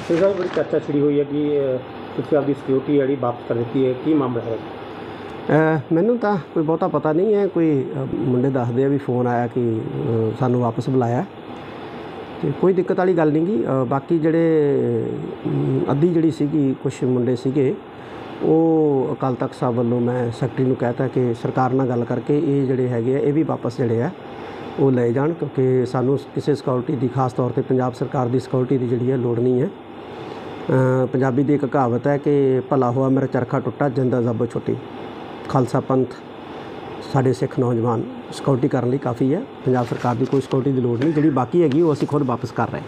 तो सर बड़ी चर्चा छिड़ी हुई है कि ਤੁਸੀਂ ਆਪਦੀ ਸਿਕਿਉਰਿਟੀ ਜਿਹੜੀ ਵਾਪਸ ਕਰ ਦਿੱਤੀ ਹੈ, ਕੀ ਮਾਮਲਾ ਹੈ? ਮੈਨੂੰ ਤਾਂ ਕੋਈ ਬਹੁਤਾ ਪਤਾ ਨਹੀਂ ਹੈ। ਕੋਈ ਮੁੰਡੇ ਦੱਸਦੇ ਆ ਵੀ ਫੋਨ ਆਇਆ ਕਿ ਸਾਨੂੰ ਵਾਪਸ ਬੁਲਾਇਆ, ਤੇ ਕੋਈ ਦਿੱਕਤ ਵਾਲੀ ਗੱਲ ਨਹੀਂ ਗੀ। ਬਾਕੀ ਜਿਹੜੇ ਅੱਧੀ ਜਿਹੜੀ ਸੀਗੀ ਕੁਛ ਮੁੰਡੇ ਸੀਗੇ ਉਹ ਅਕਾਲ ਤਖਤ ਸਾਹਿਬ ਵੱਲੋਂ ਮੈਂ ਸੈਕਟਰੀ ਨੂੰ ਕਹਿਤਾ ਕਿ ਸਰਕਾਰ ਨਾਲ ਗੱਲ ਕਰਕੇ ਇਹ ਜਿਹੜੇ ਹੈਗੇ ਆ ਇਹ ਵੀ ਵਾਪਸ ਜਿਹੜੇ ਆ ਉਹ ਲੈ ਜਾਣ, ਕਿਉਂਕਿ ਸਾਨੂੰ ਕਿਸੇ ਸਿਕਿਉਰਿਟੀ ਦੀ ਖਾਸ ਤੌਰ 'ਤੇ ਪੰਜਾਬ ਸਰਕਾਰ ਦੀ ਸਿਕਿਉਰਿਟੀ ਦੀ ਜਿਹੜੀ ਹੈ ਲੋੜ ਨਹੀਂ ਹੈ। ਪੰਜਾਬੀ ਦੀ ਇੱਕ ਕਹਾਵਤ ਹੈ ਕਿ ਭਲਾ ਹੋਆ ਮੇਰਾ ਚਰਖਾ ਟੁੱਟਾ ਜਿੰਦਾ ਜ਼ਬੋ ਛੁੱਟੀ। ਖਾਲਸਾ ਪੰਥ ਸਾਡੇ ਸਿੱਖ ਨੌਜਵਾਨ ਸਿਕਿਉਰਿਟੀ ਕਰਨ ਲਈ ਕਾਫੀ ਹੈ। ਪੰਜਾਬ ਸਰਕਾਰ ਦੀ ਕੋਈ ਸਿਕਿਉਰਿਟੀ ਦੀ ਲੋੜ ਨਹੀਂ, ਜਿਹੜੀ ਬਾਕੀ ਹੈਗੀ ਉਹ ਅਸੀਂ ਖੁਦ ਵਾਪਸ ਕਰ ਰਹੇ।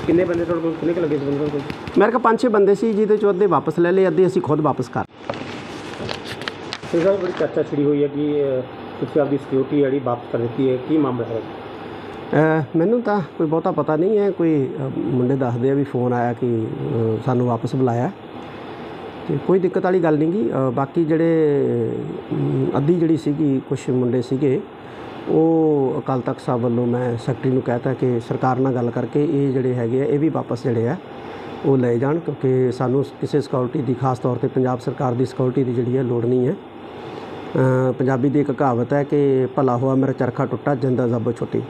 ਕਿੰਨੇ ਬੰਦੇ ਤੁਹਾਡੇ ਕੋਲ, ਕਿੰਨੇ ਕੁ ਲੱਗੇ ਸੀ ਬੰਦੇ ਕੋਲ? ਮੇਰੇ ਕੋਲ 5-6 ਬੰਦੇ ਸੀ, ਜਿਹਦੇ 'ਚੋਂ ਅੱਧੇ ਵਾਪਸ ਲੈ ਲਏ, ਅੱਧੇ ਅਸੀਂ ਖੁਦ ਵਾਪਸ ਕਰ। ਤੇ ਸਰ ਬੜੀ ਚਰਚਾ ਛਿੜੀ ਹੋਈ ਹੈ ਕਿ ਤੁਸੀਂ ਆਪਦੀ ਸਿਕਿਉਰਿਟੀ ਜਿਹੜੀ ਵਾਪਸ ਕਰ ਦਿੱਤੀ ਹੈ, ਕੀ ਮਾਮਲਾ ਹੈ? ਮੈਨੂੰ ਤਾਂ ਕੋਈ ਬਹੁਤਾ ਪਤਾ ਨਹੀਂ ਹੈ। ਕੋਈ ਮੁੰਡੇ ਦੱਸਦੇ ਆ ਵੀ ਫੋਨ ਆਇਆ ਕਿ ਸਾਨੂੰ ਵਾਪਸ ਬੁਲਾਇਆ, ਤੇ ਕੋਈ ਦਿੱਕਤ ਵਾਲੀ ਗੱਲ ਨਹੀਂ ਗੀ। ਬਾਕੀ ਜਿਹੜੇ ਅੱਧੀ ਜਿਹੜੀ ਸੀਗੀ ਕੁਛ ਮੁੰਡੇ ਸੀਗੇ ਉਹ ਅਕਾਲ ਤਖਤ ਸਾਹਿਬ ਵੱਲੋਂ ਮੈਂ ਸੈਕਟਰੀ ਨੂੰ ਕਹਿਤਾ ਕਿ ਸਰਕਾਰ ਨਾਲ ਗੱਲ ਕਰਕੇ ਇਹ ਜਿਹੜੇ ਹੈਗੇ ਆ ਇਹ ਵੀ ਵਾਪਸ ਜਿਹੜੇ ਆ ਉਹ ਲੈ ਜਾਣ, ਕਿਉਂਕਿ ਸਾਨੂੰ ਕਿਸੇ ਸਿਕਿਉਰਿਟੀ ਦੀ ਖਾਸ ਤੌਰ 'ਤੇ ਪੰਜਾਬ ਸਰਕਾਰ ਦੀ ਸਿਕਿਉਰਿਟੀ ਦੀ ਜਿਹੜੀ ਹੈ ਲੋੜ ਨਹੀਂ ਹੈ। ਪੰਜਾਬੀ ਦੀ ਇੱਕ ਕਹਾਵਤ ਹੈ ਕਿ ਭਲਾ ਹੋਆ ਮੇਰਾ ਚਰਖਾ ਟੁੱਟਾ ਜਿੰਦਾ ਜ਼ਬੋ ਛੁੱਟੀ।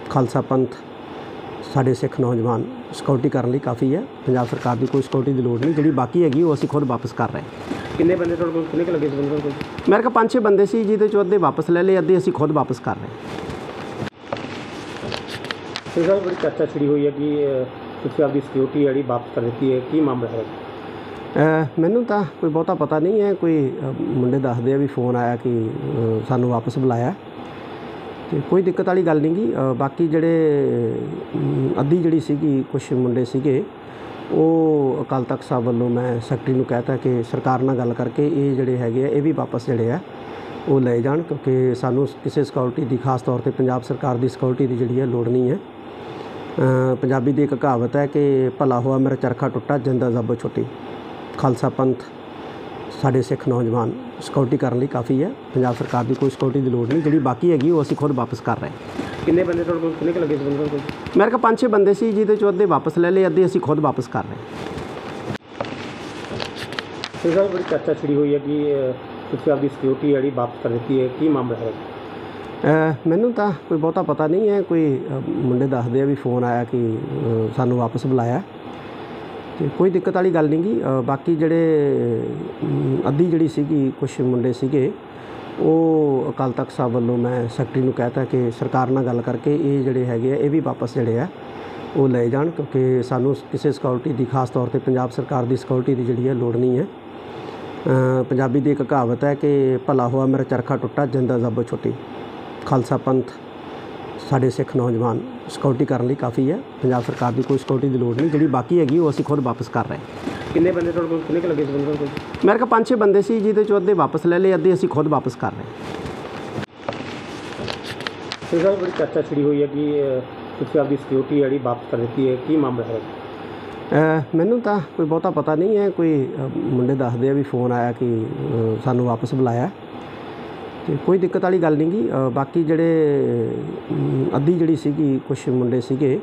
ਖਾਲਸਾ ਪੰਥ ਸਾਡੇ ਸਿੱਖ ਨੌਜਵਾਨ ਸਿਕਿਉਰਿਟੀ ਕਰਨ ਲਈ ਕਾਫੀ ਹੈ। ਪੰਜਾਬ ਸਰਕਾਰ ਦੀ ਕੋਈ ਸਿਕਿਉਰਿਟੀ ਦੀ ਲੋੜ ਨਹੀਂ, ਜਿਹੜੀ ਬਾਕੀ ਹੈਗੀ ਉਹ ਅਸੀਂ ਖੁਦ ਵਾਪਸ ਕਰ ਰਹੇ। ਕਿੰਨੇ ਬੰਦੇ ਤੁਹਾਡੇ ਕੋਲ, ਕਿੰਨੇ ਕੁ ਲੱਗੇ ਸੀ ਬੰਦੇ ਕੋਲ? ਮੇਰੇ ਕੋਲ 5-6 ਬੰਦੇ ਸੀ, ਜਿਹਦੇ 'ਚੋਂ ਅੱਧੇ ਵਾਪਸ ਲੈ ਲਏ, ਅੱਧੇ ਅਸੀਂ ਖੁਦ ਵਾਪਸ ਕਰ ਰਹੇ। ਤੇ ਸਰ ਬੜੀ ਚਰਚਾ ਛਿੜੀ ਹੋਈ ਹੈ ਕਿ ਤੁਸੀਂ ਆਪਦੀ ਸਿਕਿਉਰਿਟੀ ਜਿਹੜੀ ਵਾਪਸ ਕਰ ਦਿੱਤੀ ਹੈ, ਕੀ ਮਾਮਲਾ ਹੈ? ਮੈਨੂੰ ਤਾਂ ਕੋਈ ਬਹੁਤਾ ਪਤਾ ਨਹੀਂ ਹੈ। ਕੋਈ ਮੁੰਡੇ ਦੱਸਦੇ ਆ ਵੀ ਫੋਨ ਆਇਆ ਕਿ ਸਾਨੂੰ ਵਾਪਸ ਬੁਲਾਇਆ, ਤੇ ਕੋਈ ਦਿੱਕਤ ਵਾਲੀ ਗੱਲ ਨਹੀਂ ਗੀ। ਬਾਕੀ ਜਿਹੜੇ ਅੱਧੀ ਜਿਹੜੀ ਸੀਗੀ ਕੁਛ ਮੁੰਡੇ ਸੀਗੇ ਉਹ ਅਕਾਲ ਤਖਤ ਸਾਹਿਬ ਵੱਲੋਂ ਮੈਂ ਸੈਕਟਰੀ ਨੂੰ ਕਹਿਤਾ ਕਿ ਸਰਕਾਰ ਨਾਲ ਗੱਲ ਕਰਕੇ ਇਹ ਜਿਹੜੇ ਹੈਗੇ ਆ ਇਹ ਵੀ ਵਾਪਸ ਜਿਹੜੇ ਆ ਉਹ ਲੈ ਜਾਣ, ਕਿਉਂਕਿ ਸਾਨੂੰ ਕਿਸੇ ਸਿਕਿਉਰਿਟੀ ਦੀ ਖਾਸ ਤੌਰ 'ਤੇ ਪੰਜਾਬ ਸਰਕਾਰ ਦੀ ਸਿਕਿਉਰਿਟੀ ਦੀ ਜਿਹੜੀ ਹੈ ਲੋੜ ਨਹੀਂ ਹੈ। ਪੰਜਾਬੀ ਦੀ ਇੱਕ ਕਹਾਵਤ ਹੈ ਕਿ ਭਲਾ ਹੋਆ ਮੇਰਾ ਚਰਖਾ ਟੁੱਟਾ ਜਿੰਦਾ ਜ਼ਬੋ ਛੁੱਟੀ। ਖਾਲਸਾ ਪੰਥ ਸਾਡੇ ਸਿੱਖ ਨੌਜਵਾਨ ਸਿਕਿਉਰਿਟੀ ਕਰਨ ਲਈ ਕਾਫੀ ਹੈ। ਪੰਜਾਬ ਸਰਕਾਰ ਦੀ ਕੋਈ ਸਿਕਿਉਰਿਟੀ ਦੀ ਲੋੜ ਨਹੀਂ, ਜਿਹੜੀ ਬਾਕੀ ਹੈਗੀ ਉਹ ਅਸੀਂ ਖੁਦ ਵਾਪਸ ਕਰ ਰਹੇ। ਕਿੰਨੇ ਬੰਦੇ ਤੁਹਾਡੇ ਕੋਲ, ਕਿੰਨੇ ਕੁ ਲੱਗੇ ਸੀ ਬੰਦੇ ਕੋਲ? ਮੇਰੇ ਕੋਲ 5-6 ਬੰਦੇ ਸੀ, ਜਿਹਦੇ 'ਚੋਂ ਅੱਧੇ ਵਾਪਸ ਲੈ ਲਏ, ਅੱਧੇ ਅਸੀਂ ਖੁਦ ਵਾਪਸ ਕਰ ਰਹੇ। ਤੇ ਸਰ ਬੜੀ ਚਰਚਾ ਛਿੜੀ ਹੋਈ ਹੈ ਕਿ ਤੁਸੀਂ ਆਪਦੀ ਸਿਕਿਉਰਿਟੀ ਜਿਹੜੀ ਵਾਪਸ ਕਰ ਦਿੱਤੀ ਹੈ, ਕੀ ਮਾਮਲਾ ਹੈ? ਮੈਨੂੰ ਤਾਂ ਕੋਈ ਬਹੁਤਾ ਪਤਾ ਨਹੀਂ ਹੈ। ਕੋਈ ਮੁੰਡੇ ਦੱਸਦੇ ਆ ਵੀ ਫੋਨ ਆਇਆ ਕਿ ਸਾਨੂੰ ਵਾਪਸ ਬੁਲਾਇਆ, ਤੇ ਕੋਈ ਦਿੱਕਤ ਵਾਲੀ ਗੱਲ ਨਹੀਂ ਗੀ। ਬਾਕੀ ਜਿਹੜੇ ਅੱਧੀ ਜਿਹੜੀ ਸੀਗੀ ਕੁਛ ਮੁੰਡੇ ਸੀਗੇ ਉਹ ਅਕਾਲ ਤਖਤ ਸਾਹਿਬ ਵੱਲੋਂ ਮੈਂ ਸੈਕਟਰੀ ਨੂੰ ਕਹਿਤਾ ਕਿ ਸਰਕਾਰ ਨਾਲ ਗੱਲ ਕਰਕੇ ਇਹ ਜਿਹੜੇ ਹੈਗੇ ਆ ਇਹ ਵੀ ਵਾਪਸ ਜਿਹੜੇ ਆ ਉਹ ਲੈ ਜਾਣ, ਕਿਉਂਕਿ ਸਾਨੂੰ ਕਿਸੇ ਸਿਕਿਉਰਿਟੀ ਦੀ ਖਾਸ ਤੌਰ 'ਤੇ ਪੰਜਾਬ ਸਰਕਾਰ ਦੀ ਸਿਕਿਉਰਿਟੀ ਦੀ ਜਿਹੜੀ ਹੈ ਲੋੜ ਨਹੀਂ ਹੈ। ਪੰਜਾਬੀ ਦੀ ਇੱਕ ਕਹਾਵਤ ਹੈ ਕਿ ਭਲਾ ਹੋਆ ਮੇਰਾ ਚਰਖਾ ਟੁੱਟਾ ਜਿੰਦਾ ਜ਼ਬੋ ਛੁੱਟੀ। ਖਾਲਸਾ ਪੰਥ ਸਾਡੇ ਸਿੱਖ ਨੌਜਵਾਨ ਸਿਕਿਉਰਿਟੀ ਕਰਨ ਲਈ ਕਾਫੀ ਹੈ। ਪੰਜਾਬ ਸਰਕਾਰ ਦੀ ਕੋਈ ਸਿਕਿਉਰਿਟੀ ਦੀ ਲੋੜ ਨਹੀਂ, ਜਿਹੜੀ ਬਾਕੀ ਹੈਗੀ ਉਹ ਅਸੀਂ ਖੁਦ ਵਾਪਸ ਕਰ ਰਹੇ। ਕਿੰਨੇ ਬੰਦੇ ਤੁਹਾਡੇ ਕੋਲ, ਕਿੰਨੇ ਕੁ ਲੱਗੇ ਸੀ ਬੰਦੇ ਕੋਲ? ਮੇਰੇ ਕੋਲ 5-6 ਬੰਦੇ ਸੀ, ਜਿਹਦੇ 'ਚੋਂ ਅੱਧੇ ਵਾਪਸ ਲੈ ਲਏ, ਅੱਧੇ ਅਸੀਂ ਖੁਦ ਵਾਪਸ ਕਰ ਰਹੇ। ਤੇ ਸਰ ਬੜੀ ਚਰਚਾ ਛਿੜੀ ਹੋਈ ਹੈ ਕਿ ਤੁਸੀਂ ਆਪਦੀ ਸਿਕਿਉਰਿਟੀ ਜਿਹੜੀ ਵਾਪਸ ਕਰ ਦਿੱਤੀ ਹੈ, ਕੀ ਮਾਮਲਾ ਹੈ? ਮੈਨੂੰ ਤਾਂ ਕੋਈ ਬਹੁਤਾ ਪਤਾ ਨਹੀਂ ਹੈ। ਕੋਈ ਮੁੰਡੇ ਦੱਸਦੇ ਆ ਵੀ ਫੋਨ ਆਇਆ ਕਿ ਸਾਨੂੰ ਵਾਪਸ ਬੁਲਾਇਆ, ਤੇ ਕੋਈ ਦਿੱਕਤ ਵਾਲੀ ਗੱਲ ਨਹੀਂ ਗੀ। ਬਾਕੀ ਜਿਹੜੇ ਅੱਧੀ ਜਿਹੜੀ ਸੀਗੀ ਕੁਛ ਮੁੰਡੇ ਸੀਗੇ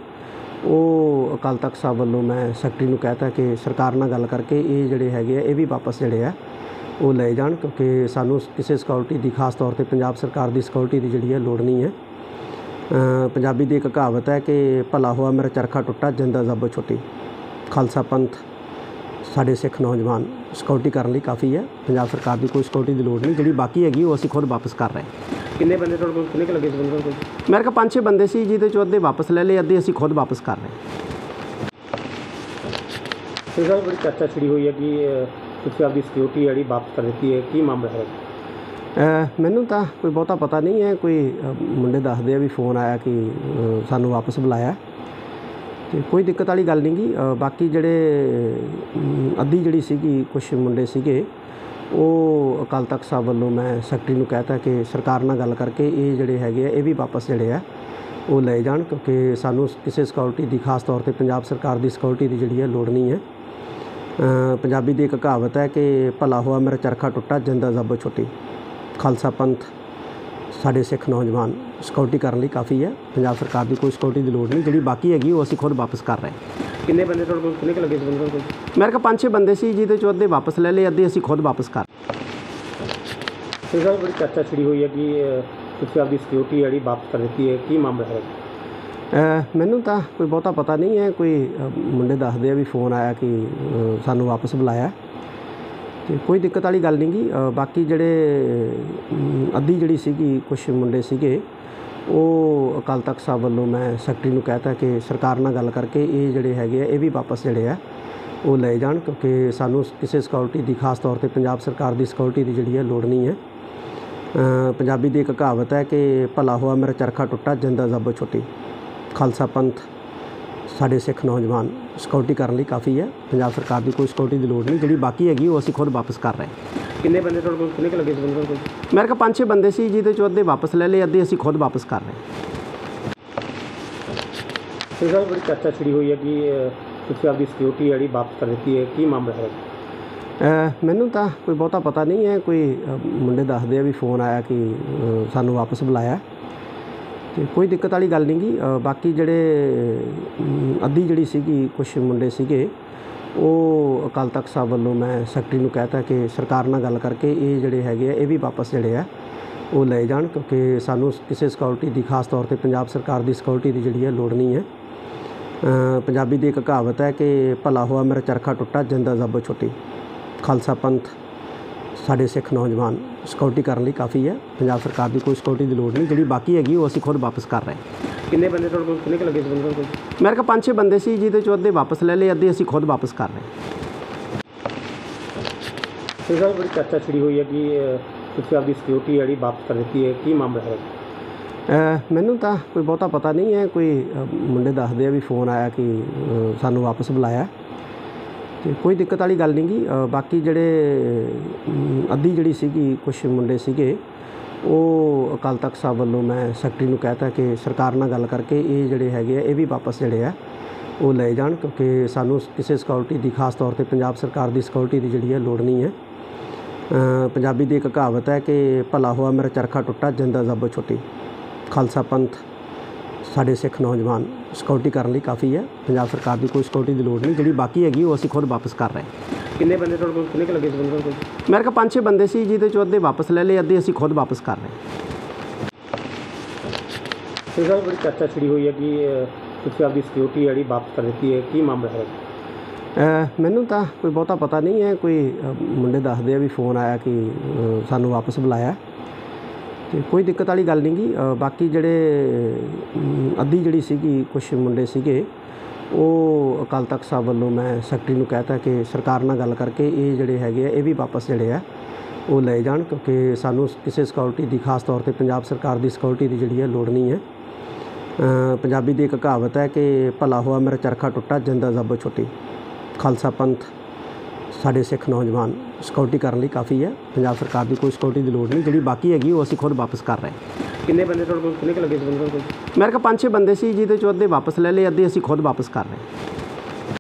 ਉਹ ਅਕਾਲ ਤਖਤ ਸਾਹਿਬ ਵੱਲੋਂ ਮੈਂ ਸੈਕਟਰੀ ਨੂੰ ਕਹਿਤਾ ਕਿ ਸਰਕਾਰ ਨਾਲ ਗੱਲ ਕਰਕੇ ਇਹ ਜਿਹੜੇ ਹੈਗੇ ਆ ਇਹ ਵੀ ਵਾਪਸ ਜਿਹੜੇ ਆ ਉਹ ਲੈ ਜਾਣ, ਕਿਉਂਕਿ ਸਾਨੂੰ ਕਿਸੇ ਸਿਕਿਉਰਿਟੀ ਦੀ ਖਾਸ ਤੌਰ 'ਤੇ ਪੰਜਾਬ ਸਰਕਾਰ ਦੀ ਸਿਕਿਉਰਿਟੀ ਦੀ ਜਿਹੜੀ ਹੈ ਲੋੜ ਨਹੀਂ ਹੈ। ਪੰਜਾਬੀ ਦੀ ਇੱਕ ਕਹਾਵਤ ਹੈ ਕਿ ਭਲਾ ਹੋਆ ਮੇਰਾ ਚਰਖਾ ਟੁੱਟਾ ਜਿੰਦਾ ਜ਼ਬੋ ਛੁੱਟੀ। ਖਾਲਸਾ ਪੰਥ ਸਾਡੇ ਸਿੱਖ ਨੌਜਵਾਨ ਸਿਕਿਉਰਿਟੀ ਕਰਨ ਲਈ ਕਾਫੀ ਹੈ। ਪੰਜਾਬ ਸਰਕਾਰ ਦੀ ਕੋਈ ਸਿਕਿਉਰਿਟੀ ਦੀ ਲੋੜ ਨਹੀਂ, ਜਿਹੜੀ ਬਾਕੀ ਹੈਗੀ ਉਹ ਅਸੀਂ ਖੁਦ ਵਾਪਸ ਕਰ ਰਹੇ। ਕਿੰਨੇ ਬੰਦੇ ਤੁਹਾਡੇ ਕੋਲ, ਕਿੰਨੇ ਕੁ ਲੱਗੇ ਸੀ ਬੰਦੇ ਕੋਲ? ਮੇਰੇ ਕੋਲ 5-6 ਬੰਦੇ ਸੀ, ਜਿਹਦੇ 'ਚੋਂ ਅੱਧੇ ਵਾਪਸ ਲੈ ਲਏ, ਅੱਧੇ ਅਸੀਂ ਖੁਦ ਵਾਪਸ ਕਰ ਰਹੇ। ਤੇ ਸਰ ਬੜੀ ਚਰਚਾ ਛਿੜੀ ਹੋਈ ਹੈ ਕਿ ਤੁਸੀਂ ਆਪਦੀ ਸਿਕਿਉਰਿਟੀ ਜਿਹੜੀ ਵਾਪਸ ਕਰ ਦਿੱਤੀ ਹੈ, ਕੀ ਮਾਮਲਾ ਹੈ? ਮੈਨੂੰ ਤਾਂ ਕੋਈ ਬਹੁਤਾ ਪਤਾ ਨਹੀਂ ਹੈ। ਕੋਈ ਮੁੰਡੇ ਦੱਸਦੇ ਆ ਵੀ ਫੋਨ ਆਇਆ ਕਿ ਸਾਨੂੰ ਵਾਪਸ ਬੁਲਾਇਆ, ਤੇ ਕੋਈ ਦਿੱਕਤ ਵਾਲੀ ਗੱਲ ਨਹੀਂ ਗੀ। ਬਾਕੀ ਜਿਹੜੇ ਅੱਧੀ ਜਿਹੜੀ ਸੀਗੀ ਕੁਛ ਮੁੰਡੇ ਸੀਗੇ ਉਹ ਅਕਾਲ ਤਖਤ ਸਾਹਿਬ ਵੱਲੋਂ ਮੈਂ ਸੈਕਟਰੀ ਨੂੰ ਕਹਿਤਾ ਕਿ ਸਰਕਾਰ ਨਾਲ ਗੱਲ ਕਰਕੇ ਇਹ ਜਿਹੜੇ ਹੈਗੇ ਆ ਇਹ ਵੀ ਵਾਪਸ ਜਿਹੜੇ ਆ ਉਹ ਲੈ ਜਾਣ, ਕਿਉਂਕਿ ਸਾਨੂੰ ਕਿਸੇ ਸਿਕਿਉਰਿਟੀ ਦੀ ਖਾਸ ਤੌਰ 'ਤੇ ਪੰਜਾਬ ਸਰਕਾਰ ਦੀ ਸਿਕਿਉਰਿਟੀ ਦੀ ਜਿਹੜੀ ਹੈ ਲੋੜ ਨਹੀਂ ਹੈ। ਪੰਜਾਬੀ ਦੀ ਇੱਕ ਕਹਾਵਤ ਹੈ ਕਿ ਭਲਾ ਹੋਆ ਮੇਰਾ ਚਰਖਾ ਟੁੱਟਾ ਜਿੰਦਾ ਜ਼ਬੋ ਛੁੱਟੀ। ਖਾਲਸਾ ਪੰਥ ਸਾਡੇ ਸਿੱਖ ਨੌਜਵਾਨ ਸਿਕਿਉਰਿਟੀ ਕਰਨ ਲਈ ਕਾਫੀ ਹੈ। ਪੰਜਾਬ ਸਰਕਾਰ ਦੀ ਕੋਈ ਸਿਕਿਉਰਿਟੀ ਦੀ ਲੋੜ ਨਹੀਂ, ਜਿਹੜੀ ਬਾਕੀ ਹੈਗੀ ਉਹ ਅਸੀਂ ਖੁਦ ਵਾਪਸ ਕਰ ਰਹੇ। ਕਿੰਨੇ ਬੰਦੇ ਤੁਹਾਡੇ ਕੋਲ ਕਿੰਨੇ ਕੁ ਲੱਗੇ ਸੀ ਬੰਦੇ ਕੋਲ? ਮੇਰੇ ਕੋਲ 5-6 ਬੰਦੇ ਸੀ, ਜਿਹਦੇ ਚੋਂ ਅੱਧੇ ਵਾਪਸ ਲੈ ਲਏ, ਅੱਧੇ ਅਸੀਂ ਖੁਦ ਵਾਪਸ ਕਰ। ਸਰ ਸਾਹਿਬ ਬੜੀ ਚਰਚਾ ਛਿੜੀ ਹੋਈ ਹੈ ਕਿ ਤੁਸੀਂ ਆਪਦੀ ਸਿਕਿਉਰਿਟੀ ਜਿਹੜੀ ਵਾਪਸ ਕਰ ਦਿੱਤੀ ਹੈ, ਕੀ ਮਾਮਲਾ ਹੈ? ਮੈਨੂੰ ਤਾਂ ਕੋਈ ਬਹੁਤਾ ਪਤਾ ਨਹੀਂ ਹੈ। ਕੋਈ ਮੁੰਡੇ ਦੱਸਦੇ ਆ ਵੀ ਫੋਨ ਆਇਆ ਕਿ ਸਾਨੂੰ ਵਾਪਸ ਬੁਲਾਇਆ, ਤੇ ਕੋਈ ਦਿੱਕਤ ਵਾਲੀ ਗੱਲ ਨਹੀਂ ਗੀ। ਬਾਕੀ ਜਿਹੜੇ ਅੱਧੀ ਜਿਹੜੀ ਸੀਗੀ ਕੁਛ ਮੁੰਡੇ ਸੀਗੇ, ਉਹ ਅਕਾਲ ਤਖਤ ਸਾਹਿਬ ਵੱਲੋਂ ਮੈਂ ਸੈਕਟਰੀ ਨੂੰ ਕਹਿਤਾ ਕਿ ਸਰਕਾਰ ਨਾਲ ਗੱਲ ਕਰਕੇ ਇਹ ਜਿਹੜੇ ਹੈਗੇ ਆ ਇਹ ਵੀ ਵਾਪਸ ਜਿਹੜੇ ਆ ਉਹ ਲੈ ਜਾਣ, ਕਿਉਂਕਿ ਸਾਨੂੰ ਕਿਸੇ ਸਿਕਿਉਰਿਟੀ ਦੀ, ਖਾਸ ਤੌਰ ਤੇ ਪੰਜਾਬ ਸਰਕਾਰ ਦੀ ਸਿਕਿਉਰਿਟੀ ਦੀ ਜਿਹੜੀ ਹੈ ਲੋੜ ਨਹੀਂ ਹੈ। ਪੰਜਾਬੀ ਦੀ ਇੱਕ ਕਹਾਵਤ ਹੈ ਕਿ ਭਲਾ ਹੋਆ ਮੇਰਾ ਚਰਖਾ ਟੁੱਟਾ ਜਿੰਦਾ ਜ਼ੱਬ ਛੁੱਟੀ। ਖਾਲਸਾ ਪੰਥ ਸਾਡੇ ਸਿੱਖ ਨੌਜਵਾਨ ਸਿਕਿਉਰਿਟੀ ਕਰਨ ਲਈ ਕਾਫੀ ਹੈ। ਪੰਜਾਬ ਸਰਕਾਰ ਦੀ ਕੋਈ ਸਿਕਿਉਰਿਟੀ ਦੀ ਲੋੜ ਨਹੀਂ, ਜਿਹੜੀ ਬਾਕੀ ਹੈਗੀ ਉਹ ਅਸੀਂ ਖੁਦ ਵਾਪਸ ਕਰ ਰਹੇ ਹਾਂ। ਕਿੰਨੇ ਬੰਦੇ ਤੁਹਾਡੇ ਕੋਲ ਕਿੰਨੇ ਕੁ ਲੱਗੇ ਸੀ ਬੰਦੇ ਕੋਲ? ਮੇਰੇ ਕੋਲ 5-6 ਬੰਦੇ ਸੀ, ਜਿਹਦੇ ਚੋਂ ਅੱਧੇ ਵਾਪਸ ਲੈ ਲਏ, ਅੱਧੇ ਅਸੀਂ ਖੁਦ ਵਾਪਸ ਕਰ ਰਹੇ ਹਾਂ। ਸਰ ਸਾਹਿਬ ਬੜੀ ਚਰਚਾ ਛਿੜੀ ਹੋਈ ਹੈ ਕਿ ਤੁਸੀਂ ਆਪਦੀ ਸਿਕਿਉਰਿਟੀ ਜਿਹੜੀ ਵਾਪਸ ਕਰ ਦਿੱਤੀ ਹੈ, ਕੀ ਮਾਮਲਾ ਹੈ? ਮੈਨੂੰ ਤਾਂ ਕੋਈ ਬਹੁਤਾ ਪਤਾ ਨਹੀਂ ਹੈ। ਕੋਈ ਮੁੰਡੇ ਦੱਸਦੇ ਆ ਵੀ ਫੋਨ ਆਇਆ ਕਿ ਸਾਨੂੰ ਵਾਪਸ ਬੁਲਾਇਆ, ਤੇ ਕੋਈ ਦਿੱਕਤ ਵਾਲੀ ਗੱਲ ਨਹੀਂ ਗੀ। ਬਾਕੀ ਜਿਹੜੇ ਅੱਧੀ ਜਿਹੜੀ ਸੀਗੀ ਕੁਛ ਮੁੰਡੇ ਸੀਗੇ, ਉਹ ਅਕਾਲ ਤਖਤ ਸਾਹਿਬ ਵੱਲੋਂ ਮੈਂ ਸੈਕਟਰੀ ਨੂੰ ਕਹਿਤਾ ਕਿ ਸਰਕਾਰ ਨਾਲ ਗੱਲ ਕਰਕੇ ਇਹ ਜਿਹੜੇ ਹੈਗੇ ਆ ਇਹ ਵੀ ਵਾਪਸ ਜਿਹੜੇ ਆ ਉਹ ਲੈ ਜਾਣ, ਕਿਉਂਕਿ ਸਾਨੂੰ ਕਿਸੇ ਸਿਕਿਉਰਿਟੀ ਦੀ, ਖਾਸ ਤੌਰ ਤੇ ਪੰਜਾਬ ਸਰਕਾਰ ਦੀ ਸਿਕਿਉਰਿਟੀ ਦੀ ਜਿਹੜੀ ਹੈ ਲੋੜ ਨਹੀਂ ਹੈ। ਪੰਜਾਬੀ ਦੀ ਇੱਕ ਕਹਾਵਤ ਹੈ ਕਿ ਭਲਾ ਹੋਆ ਮੇਰਾ ਚਰਖਾ ਟੁੱਟਾ ਜਿੰਦਾ ਜ਼ੱਬ ਛੁੱਟੀ। ਖਾਲਸਾ ਪੰਥ ਸਾਡੇ ਸਿੱਖ ਨੌਜਵਾਨ ਸਿਕਿਉਰਿਟੀ ਕਰਨ ਲਈ ਕਾਫੀ ਹੈ। ਪੰਜਾਬ ਸਰਕਾਰ ਦੀ ਕੋਈ ਸਿਕਿਉਰਿਟੀ ਦੀ ਲੋੜ ਨਹੀਂ, ਜਿਹੜੀ ਬਾਕੀ ਹੈਗੀ ਉਹ ਅਸੀਂ ਖੁਦ ਵਾਪਸ ਕਰ ਰਹੇ ਹਾਂ। ਕਿੰਨੇ ਬੰਦੇ ਤੁਹਾਡੇ ਕੋਲ ਕਿੰਨੇ ਕੁ ਲੱਗੇ ਸੀ ਬੰਦੇ ਕੋਲ? ਮੇਰੇ ਕੋਲ 5-6 ਬੰਦੇ ਸੀ, ਜਿਹਦੇ ਚੋਂ ਅੱਧੇ ਵਾਪਸ ਲੈ ਲਏ, ਅੱਧੇ ਅਸੀਂ ਖੁਦ ਵਾਪਸ ਕਰ ਰਹੇ ਹਾਂ। ਸਰ ਸਾਹਿਬ ਬੜੀ ਚਰਚਾ ਛਿੜੀ ਹੋਈ ਹੈ ਕਿ ਤੁਸੀਂ ਆਪਦੀ ਸਿਕਿਉਰਿਟੀ ਜਿਹੜੀ ਵਾਪਸ ਕਰ ਦਿੱਤੀ ਹੈ, ਕੀ ਮਾਮਲਾ ਹੈ? ਮੈਨੂੰ ਤਾਂ ਕੋਈ ਬਹੁਤਾ ਪਤਾ ਨਹੀਂ ਹੈ। ਕੋਈ ਮੁੰਡੇ ਦੱਸਦੇ ਆ ਵੀ ਫੋਨ ਆਇਆ ਕਿ ਸਾਨੂੰ ਵਾਪਸ ਬੁਲਾਇਆ, ਤੇ ਕੋਈ ਦਿੱਕਤ ਵਾਲੀ ਗੱਲ ਨਹੀਂ ਗੀ। ਬਾਕੀ ਜਿਹੜੇ ਅੱਧੀ ਜਿਹੜੀ ਸੀਗੀ ਕੁਛ ਮੁੰਡੇ ਸੀਗੇ, ਉਹ ਅਕਾਲ ਤਖਤ ਸਾਹਿਬ ਵੱਲੋਂ ਮੈਂ ਸੈਕਟਰੀ ਨੂੰ ਕਹਿਤਾ ਕਿ ਸਰਕਾਰ ਨਾਲ ਗੱਲ ਕਰਕੇ ਇਹ ਜਿਹੜੇ ਹੈਗੇ ਆ ਇਹ ਵੀ ਵਾਪਸ ਜਿਹੜੇ ਆ ਉਹ ਲੈ ਜਾਣ, ਕਿਉਂਕਿ ਸਾਨੂੰ ਕਿਸੇ ਸਿਕਿਉਰਿਟੀ ਦੀ, ਖਾਸ ਤੌਰ ਤੇ ਪੰਜਾਬ ਸਰਕਾਰ ਦੀ ਸਿਕਿਉਰਿਟੀ ਦੀ ਜਿਹੜੀ ਹੈ ਲੋੜ ਨਹੀਂ ਹੈ। ਪੰਜਾਬੀ ਦੀ ਇੱਕ ਕਹਾਵਤ ਹੈ ਕਿ ਭਲਾ ਹੋਆ ਮੇਰਾ ਚਰਖਾ ਟੁੱਟਾ ਜਿੰਦਾ ਜ਼ੱਬ ਛੁੱਟੀ। ਖਾਲਸਾ ਪੰਥ ਸਾਡੇ ਸਿੱਖ ਨੌਜਵਾਨ ਸਿਕਿਉਰਿਟੀ ਕਰਨ ਲਈ ਕਾਫੀ ਹੈ। ਪੰਜਾਬ ਸਰਕਾਰ ਦੀ ਕੋਈ ਸਿਕਿਉਰਿਟੀ ਦੀ ਲੋੜ ਨਹੀਂ, ਜਿਹੜੀ ਬਾਕੀ ਹੈਗੀ ਉਹ ਅਸੀਂ ਖੁਦ ਵਾਪਸ ਕਰ ਰਹੇ ਹਾਂ। ਕਿੰਨੇ ਬੰਦੇ ਤੁਹਾਡੇ ਕੋਲ ਕਿੰਨੇ ਕੁ ਲੱਗੇ ਸੀ ਬੰਦੇ ਕੋਲ? ਮੇਰੇ ਕੋਲ 5-6 ਬੰਦੇ ਸੀ, ਜਿਹਦੇ ਚੋਂ ਅੱਧੇ ਵਾਪਸ ਲੈ ਲਏ, ਅੱਧੇ ਅਸੀਂ ਖੁਦ ਵਾਪਸ ਕਰ ਰਹੇ ਹਾਂ। ਸਰ ਸਾਹਿਬ ਬੜੀ ਚਰਚਾ ਛਿੜੀ ਹੋਈ ਹੈ ਕਿ ਤੁਸੀਂ ਆਪਦੀ ਸਿਕਿਉਰਿਟੀ ਜਿਹੜੀ ਵਾਪਸ ਕਰ ਦਿੱਤੀ ਹੈ, ਕੀ ਮਾਮਲਾ ਹੈ? ਮੈਨੂੰ ਤਾਂ ਕੋਈ ਬਹੁਤਾ ਪਤਾ ਨਹੀਂ ਹੈ। ਕੋਈ ਮੁੰਡੇ ਦੱਸਦੇ ਆ ਵੀ ਫੋਨ ਆਇਆ ਕਿ ਸਾਨੂੰ ਵਾਪਸ ਬੁਲਾਇਆ, ਤੇ ਕੋਈ ਦਿੱਕਤ ਵਾਲੀ ਗੱਲ ਨਹੀਂ ਗੀ। ਬਾਕੀ ਜਿਹੜੇ ਅੱਧੀ ਜਿਹੜੀ ਸੀਗੀ ਕੁਛ ਮੁੰਡੇ ਸੀਗੇ, ਉਹ ਅਕਾਲ ਤਖਤ ਸਾਹਿਬ ਵੱਲੋਂ ਮੈਂ ਸੈਕਟਰੀ ਨੂੰ ਕਹਿਤਾ ਕਿ ਸਰਕਾਰ ਨਾਲ ਗੱਲ ਕਰਕੇ ਇਹ ਜਿਹੜੇ ਹੈਗੇ ਆ ਇਹ ਵੀ ਵਾਪਸ ਜਿਹੜੇ ਆ ਉਹ ਲੈ ਜਾਣ, ਕਿਉਂਕਿ ਸਾਨੂੰ ਕਿਸੇ ਸਿਕਿਉਰਿਟੀ ਦੀ, ਖਾਸ ਤੌਰ ਤੇ ਪੰਜਾਬ ਸਰਕਾਰ ਦੀ ਸਿਕਿਉਰਿਟੀ ਦੀ ਜਿਹੜੀ ਹੈ ਲੋੜ ਨਹੀਂ ਹੈ। ਪੰਜਾਬੀ ਦੀ ਇੱਕ ਕਹਾਵਤ ਹੈ ਕਿ ਭਲਾ ਹੋਆ ਮੇਰਾ ਚਰਖਾ ਟੁੱਟਾ ਜਿੰਦਾ ਜ਼ੱਬ ਛੁੱਟੀ। ਖਾਲਸਾ ਪੰਥ ਸਾਡੇ ਸਿੱਖ ਨੌਜਵਾਨ ਸਿਕਿਉਰਿਟੀ ਕਰਨ ਲਈ ਕਾਫੀ ਹੈ। ਪੰਜਾਬ ਸਰਕਾਰ ਦੀ ਕੋਈ ਸਿਕਿਉਰਿਟੀ ਦੀ ਲੋੜ ਨਹੀਂ, ਜਿਹੜੀ ਬਾਕੀ ਹੈਗੀ ਉਹ ਅਸੀਂ ਖੁਦ ਵਾਪਸ ਕਰ ਰਹੇ ਹਾਂ। ਕਿੰਨੇ ਬੰਦੇ ਤੁਹਾਡੇ ਕੋਲ ਕਿੰਨੇ ਕੁ ਲੱਗੇ ਸੀ ਬੰਦੇ ਕੋਲ? ਮੇਰੇ ਕੋਲ 5-6 ਬੰਦੇ ਸੀ, ਜਿਹਦੇ ਚੋਂ ਅੱਧੇ ਵਾਪਸ ਲੈ ਲਏ, ਅੱਧੇ ਅਸੀਂ ਖੁਦ ਵਾਪਸ ਕਰ ਰਹੇ ਹਾਂ।